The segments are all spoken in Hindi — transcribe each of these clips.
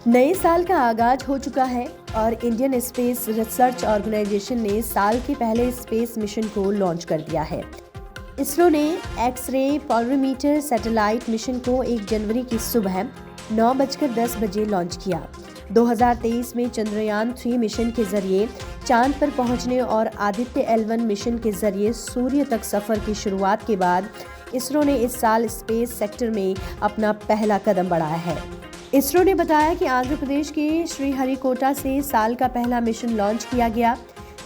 नए साल का आगाज हो चुका है और इंडियन स्पेस रिसर्च ऑर्गेनाइजेशन ने साल के पहले स्पेस मिशन को लॉन्च कर दिया है। इसरो ने एक्स-रे पोलरीमीटर सैटेलाइट मिशन को 1 जनवरी की सुबह 9:10 लॉन्च किया। 2023 में चंद्रयान 3 मिशन के जरिए चांद पर पहुंचने और आदित्य L1 मिशन के जरिए सूर्य तक सफर की शुरुआत के बाद इसरो ने इस साल स्पेस सेक्टर में अपना पहला कदम बढ़ाया है। इसरो ने बताया कि आंध्र प्रदेश के श्रीहरिकोटा से साल का पहला मिशन लॉन्च किया गया।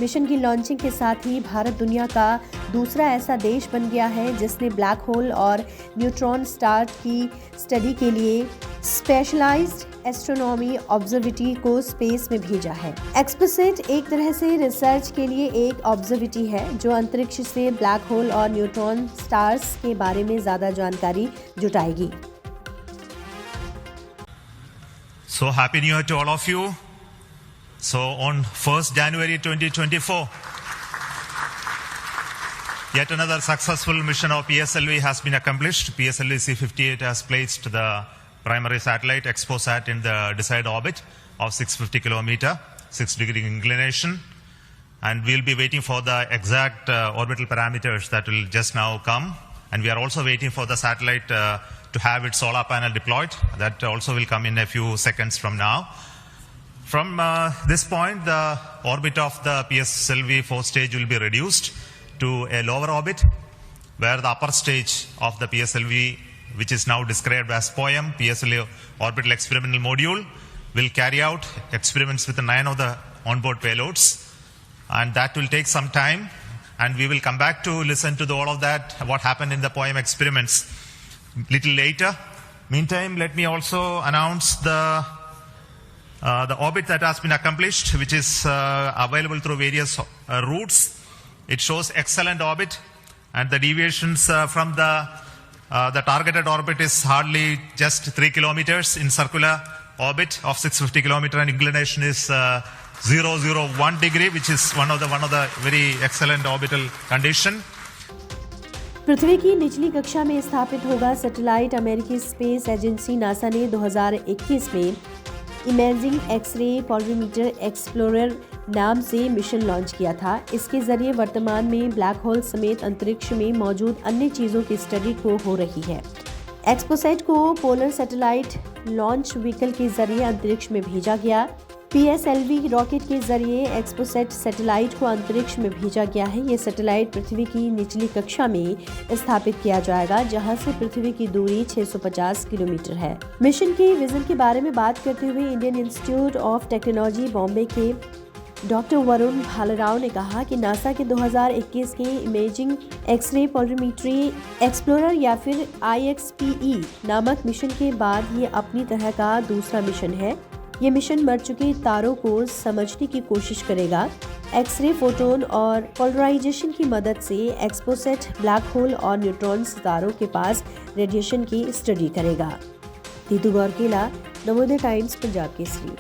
मिशन की लॉन्चिंग के साथ ही भारत दुनिया का दूसरा ऐसा देश बन गया है जिसने ब्लैक होल और न्यूट्रॉन स्टार की स्टडी के लिए स्पेशलाइज्ड एस्ट्रोनॉमी ऑब्जर्वेटरी को स्पेस में भेजा है। एक्सपोसैट एक तरह से रिसर्च के लिए एक ऑब्जर्वेटरी है जो अंतरिक्ष से ब्लैक होल और न्यूट्रॉन स्टार्स के बारे में ज्यादा जानकारी जुटाएगी। So happy New Year to all of you. So on 1st January 2024, yet another successful mission of PSLV has been accomplished. PSLV C-58 has placed the primary satellite XPOSat in the desired orbit of 650 kilometer, 6-degree inclination. And we'll be waiting for the exact orbital parameters that will just now come. And we are also waiting for the satellite to have its solar panel deployed. That also will come in a few seconds from now. From this point, the orbit of the PSLV 4th stage will be reduced to a lower orbit, where the upper stage of the PSLV, which is now described as POEM, PSLV Orbital Experimental Module, will carry out experiments with 9 of the onboard payloads. And that will take some time. And we will come back to listen to all of that, what happened in the POEM experiments little later. Meantime, let me also announce the orbit that has been accomplished, which is available through various routes. It shows excellent orbit, and the deviations from the targeted orbit is hardly just 3 kilometers in circular orbit of 650 kilometer, and inclination is 001 degree, which is one of the very excellent orbital condition. पृथ्वी की निचली कक्षा में स्थापित होगा सैटेलाइट। अमेरिकी स्पेस एजेंसी नासा ने 2021 में इमेजिंग एक्स-रे पोलरीमीटर एक्सप्लोरर नाम से मिशन लॉन्च किया था। इसके जरिए वर्तमान में ब्लैक होल समेत अंतरिक्ष में मौजूद अन्य चीजों की स्टडी को हो रही है। एक्सपोसैट को पोलर सैटेलाइट लॉन्च व्हीकल के जरिए अंतरिक्ष में भेजा गया। PSLV रॉकेट के जरिए एक्सपोसैट सैटेलाइट को अंतरिक्ष में भेजा गया है। ये सैटेलाइट पृथ्वी की निचली कक्षा में स्थापित किया जाएगा, जहां से पृथ्वी की दूरी 650 किलोमीटर है। मिशन के विजन के बारे में बात करते हुए Indian institute of technology Bombay के डॉक्टर वरुण भालराव ने कहा कि नासा के 2021 के इमेजिंग एक्स-रे पोलरीमीट्री एक्सप्लोरर या फिर IXPE नामक मिशन के बाद ये अपनी तरह का दूसरा मिशन है। ये मिशन मर चुके तारों को समझने की कोशिश करेगा। एक्स-रे फोटोन और पोलराइजेशन की मदद से एक्सपोसैट ब्लैक होल और न्यूट्रॉन सितारों के पास रेडिएशन की स्टडी करेगा। दीदू गौरकेला, नवोदय टाइम्स, पंजाब केसरी।